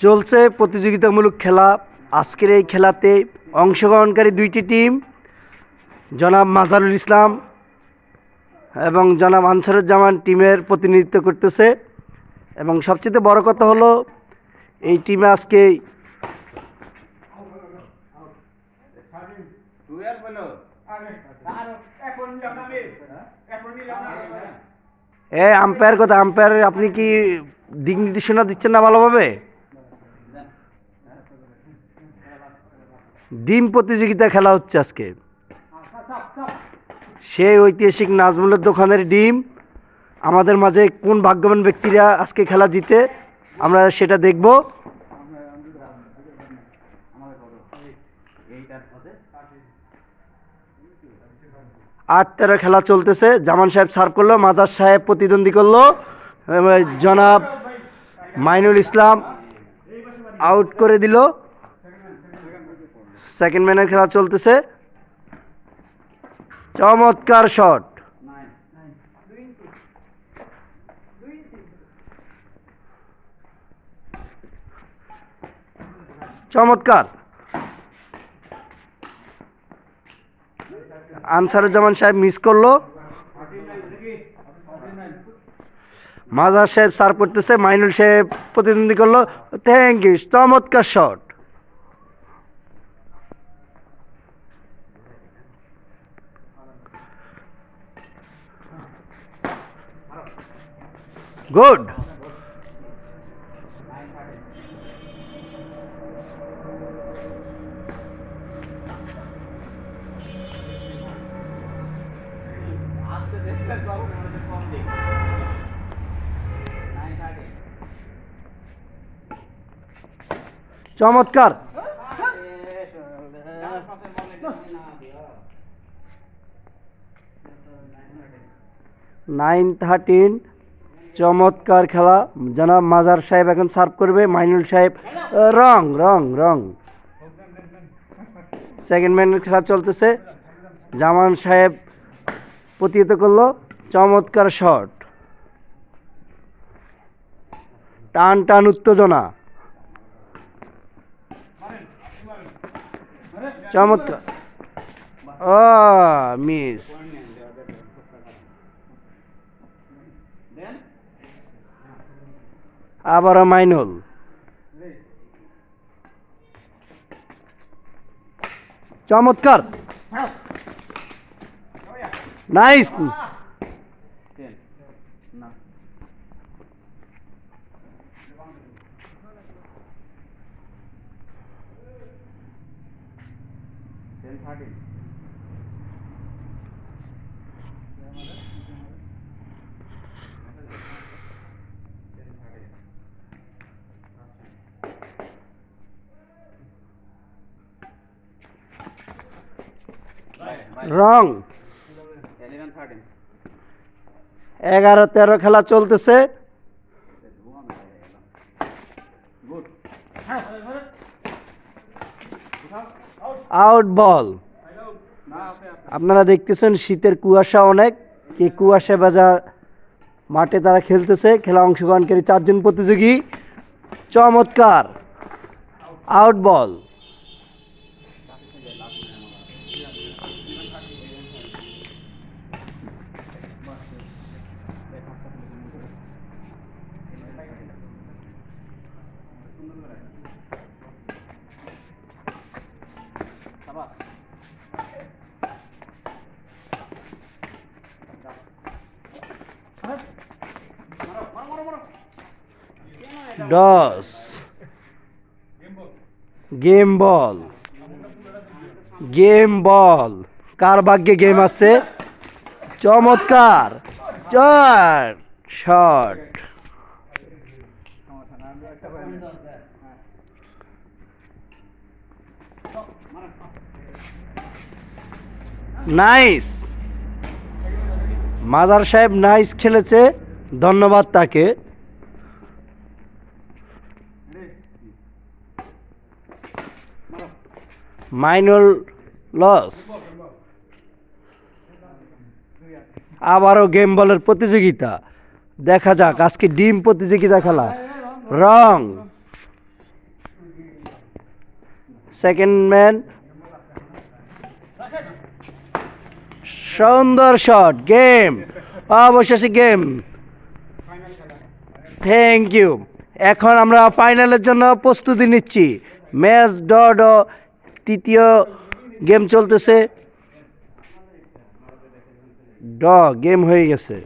চলছে প্রতিযোগিতামূলক খেলা। আজকের এই খেলাতে অংশগ্রহণকারী দুইটি টিম জনাব মাজারুল ইসলাম এবং জনাব আনসারুজ্জামান টিমের প্রতিনিধিত্ব করতেছে। এবং সবচেয়ে বড় কথা হলো এই টিমে আজকে আম্পায়ার কথা, আম্পায়ার আপনি কি দিক নির্দেশনা দিচ্ছেন না ভালোভাবে? ডিম প্রতিযোগিতা খেলা হচ্ছে আজকে। সেই ঐতিহাসিক নাজমুলের দোকানের ডিম আমাদের মাঝে কোন ভাগ্যবান ব্যক্তিরা আজকে খেলা জিতে আমরা সেটা দেখব। 8-13 খেলা চলতেছে। জামান সাহেব সার্ভ করলো, মাজার সাহেব প্রতিদ্বন্দ্বী করলো, জনাব মাইনুল ইসলাম আউট করে দিল। সেকেন্ড ম্যানের খেলা চলতেছে। চমৎকার শট, চমৎকার। আনসারুজ্জামান সাহেব মিস করলো। মাজার সাহেব সার্ভ করতেছে, মাইনুল সাহেব প্রতিদ্বন্দ্বী করলো। থ্যাংক ইউ, চমৎকার শট। গুড। চমৎকার। 9-13 চমৎকার খেলা। জনাব মাজার সাহেব এখন সার্ভ করবে, মাইনুল সাহেব রং রং রং। সেকেন্ড ম্যানের খেলা চলতেছে। জামান সাহেব প্রতিহত করলো, চমৎকার শট। টান টান উত্তেজনা, চমৎকার। মিস। আবারও মাইনুল, চমৎকার, নাইস। রং। 11-13 খেলা চলতেছে। আউট বল। আপনারা দেখতেছেন শীতের কুয়াশা অনেক, কি কুয়াশা ভেজা মাঠে তারা খেলতেছে। খেলা অংশগ্রহণকারী 4 জন প্রতিযোগী। চমৎকার, আউট বল। ডস, গেম বল, গেম বল। কার ভাগ্যে গেম আছে? চমৎকার শট। নাইস। মাদার সাহেব নাইস খেলেছে, ধন্যবাদ তাকে। মাইনুল লস। আবারও গেম বলের প্রতিযোগিতা। দেখা যাক আজকে ডিম প্রতিযোগিতা খেলা। রং, সেকেন্ড ম্যান, সুন্দর শট, গেম, অবশেষে গেম। Thank you. এখন আমরা ফাইনালের জন্য প্রস্তুতি নিচ্ছি। ম্যাচ ডট, তৃতীয় গেম চলতেছে, গেম হয়ে গেছে।